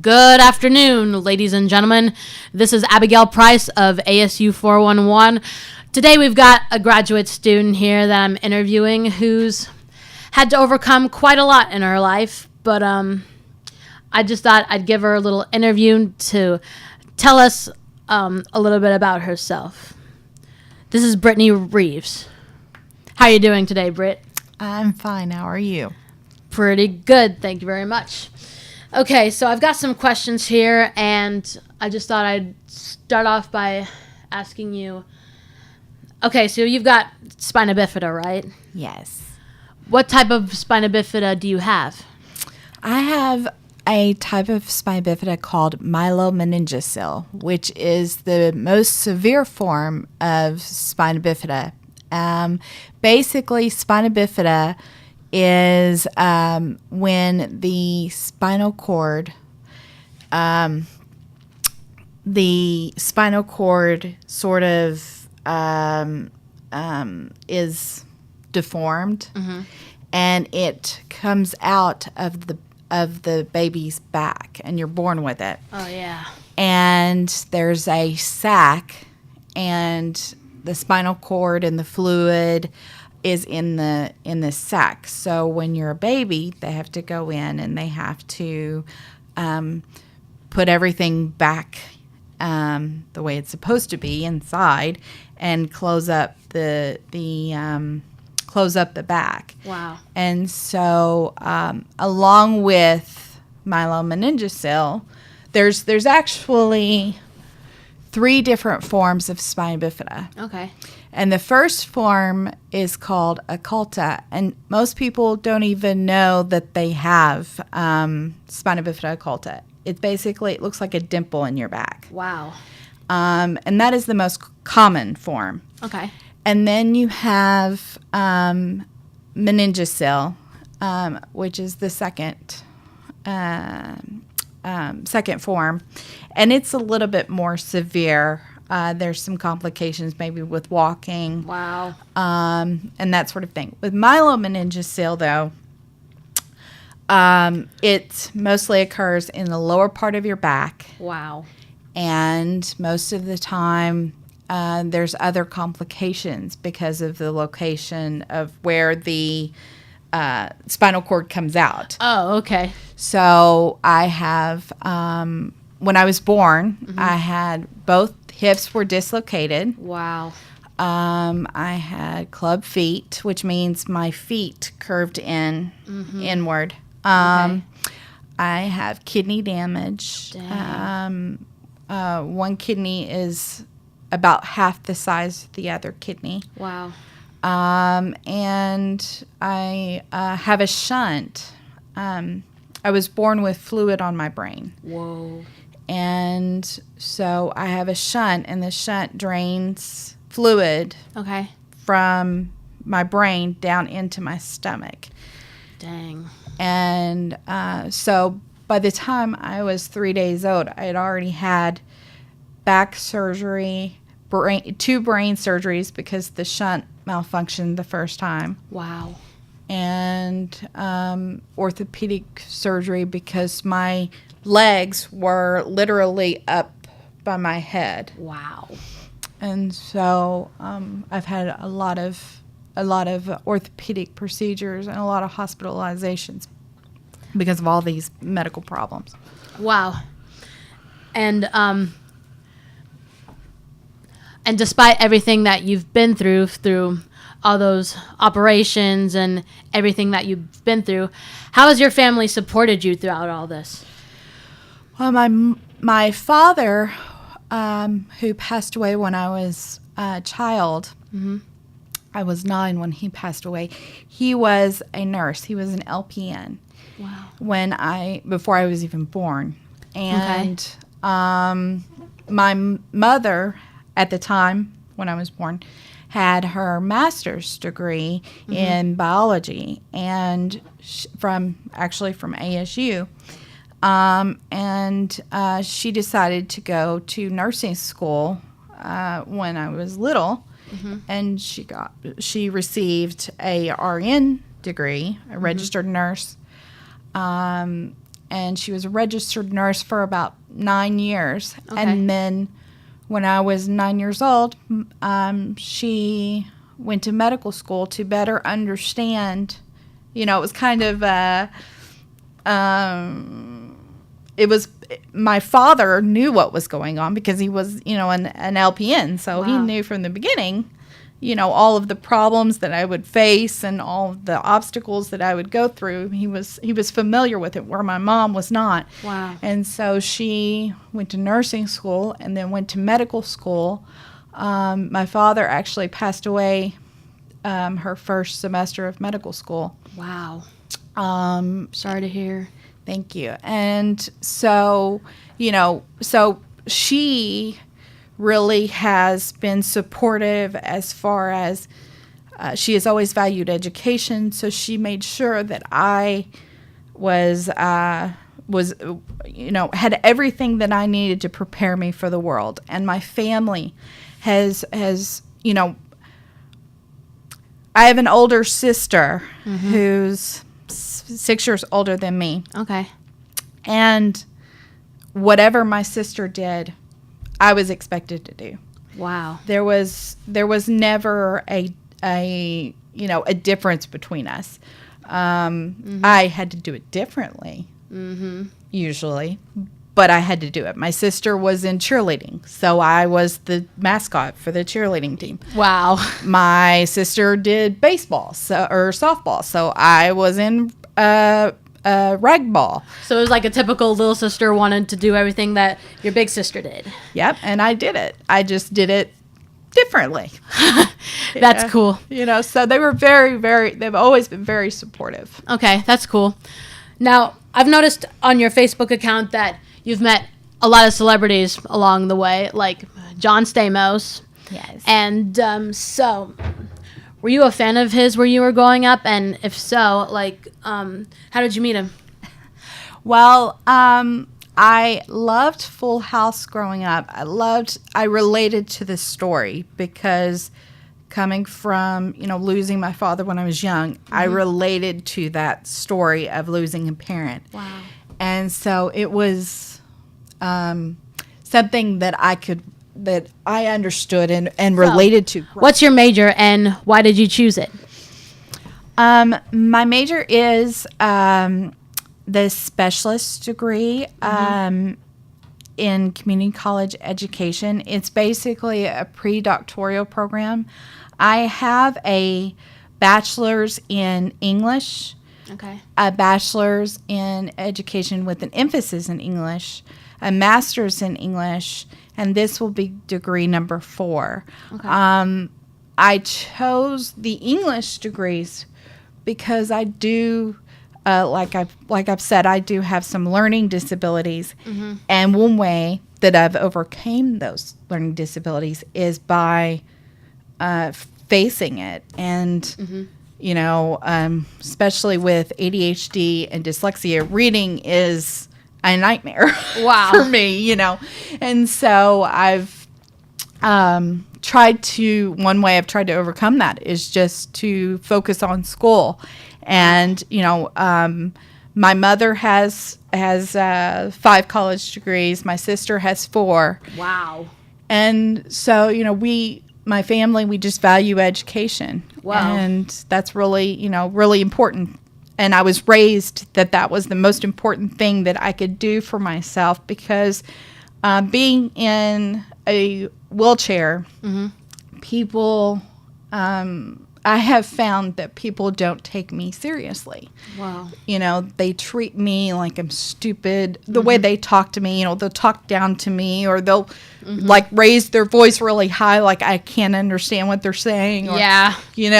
Good afternoon, ladies and gentlemen. This is Abigail Price of ASU 411. Today we've got a graduate student here that I'm interviewing who's had to overcome quite a lot in her life, but I just thought I'd give her a little interview to tell us a little bit about herself. This is Brittany Reeves. How are you doing today, Britt? I'm fine. How are you? Pretty good. Thank you very much. Okay, so I've got some questions here, and I just thought I'd start off by asking you. Okay, so you've got Spina Bifida, right? Yes. What type of Spina Bifida do you have? I have a type of Spina Bifida called myelomeningocele, which is the most severe form of Spina Bifida. Basically, Spina Bifida is when the spinal cord sort of is deformed, and it comes out of the baby's back, and you're born with it. Oh yeah. And there's a sac, and the spinal cord and the fluid is in the sac. So when you're a baby, they have to go in and they have to put everything back the way it's supposed to be inside, and close up the back. Wow. And so along with myelomeningocele, there's actually 3 different forms of Spina Bifida. Okay. And the first form is called occulta, and most people don't even know that they have Spina Bifida occulta. It looks like a dimple in your back. Wow. And that is the most common form. Okay. And then you have meningocele, which is the second form, and it's a little bit more severe. There's some complications maybe with walking. Wow. And that sort of thing. With myelomeningocele, though, it mostly occurs in the lower part of your back. Wow. And most of the time, there's other complications because of the location of where the spinal cord comes out. Oh, okay. So I have, when I was born, I had both hips were dislocated. Wow. I had club feet, which means my feet curved inward. Okay. I have kidney damage. Dang. One kidney is about half the size of the other kidney. Wow. And I have a shunt. I was born with fluid on my brain. Whoa. And so I have a shunt, and the shunt drains fluid Okay. from my brain down into my stomach. Dang. And so by the time I was 3 days old, I had already had back surgery, 2 brain surgeries because the shunt malfunctioned the first time. Wow. And orthopedic surgery because my legs were literally up by my head. Wow. And so I've had a lot of orthopedic procedures and a lot of hospitalizations because of all these medical problems. Wow. And despite everything that you've been through all those operations and everything that you've been through, how has your family supported you throughout all this? Well, my father, who passed away when I was a child, I was 9 when he passed away. He was a nurse. He was an LPN. Wow. Before I was even born. And my mother at the time when I was born had her master's degree in biology, and from ASU. And she decided to go to nursing school when I was little, and she received a RN degree, a registered nurse, and she was a registered nurse for about 9 years. Okay. And then when I was 9 years old, she went to medical school to better understand. It was kind of it was, my father knew what was going on because he was, an LPN. So he knew from the beginning, all of the problems that I would face and all of the obstacles that I would go through. He was familiar with it, where my mom was not. Wow. And so she went to nursing school and then went to medical school. My father actually passed away her first semester of medical school. Wow. Sorry to hear. Thank you. And so, so she really has been supportive as far as she has always valued education. So she made sure that I was had everything that I needed to prepare me for the world. And my family has I have an older sister who's 6 years older than me. Okay. And whatever my sister did, I was expected to do. Wow. There was never a difference between us. I had to do it differently, usually, but I had to do it. My sister was in cheerleading, so I was the mascot for the cheerleading team. Wow. My sister did baseball or softball, so I was in rag ball. So it was like a typical little sister wanted to do everything that your big sister did. Yep, and I did it. I just did it differently. That's cool. So they were they've always been very supportive. Okay, that's cool. Now, I've noticed on your Facebook account that you've met a lot of celebrities along the way, like John Stamos. Yes. And so, were you a fan of his where you were growing up? And if so, how did you meet him? Well, I loved Full House growing up. I related to this story because coming from, losing my father when I was young, I related to that story of losing a parent. Wow. And so it was something that I understood and related to. What's your major and why did you choose it? My major is the specialist degree in community college education. It's basically a pre-doctoral program. I have a bachelor's in English, a bachelor's in education with an emphasis in English, a master's in English, and this will be degree number 4. Okay. I chose the English degrees because I do, like I've said, I do have some learning disabilities, and one way that I've overcame those learning disabilities is by facing it, and especially with ADHD and dyslexia, reading is a nightmare. Wow. For me, and so I've one way I've tried to overcome that is just to focus on school. And, my mother has 5 college degrees. My sister has 4. Wow. And so, my family, we just value education. Wow. And that's really, really important. And I was raised that was the most important thing that I could do for myself because being in a wheelchair, people, I have found that people don't take me seriously. Wow. They treat me like I'm stupid. The way they talk to me, they'll talk down to me, or they'll raise their voice really high like I can't understand what they're saying. Or, yeah.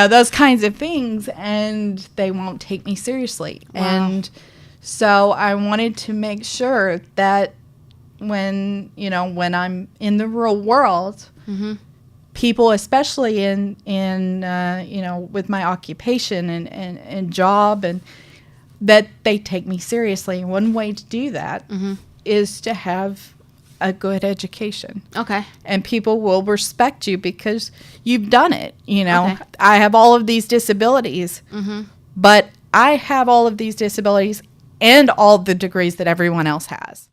Those kinds of things, and they won't take me seriously. Wow. And so I wanted to make sure that when I'm in the real world, people, especially in with my occupation and job, and that they take me seriously. And one way to do that is to have a good education. Okay. And people will respect you because you've done it. Okay. I have all of these disabilities, but I have all of these disabilities and all the degrees that everyone else has.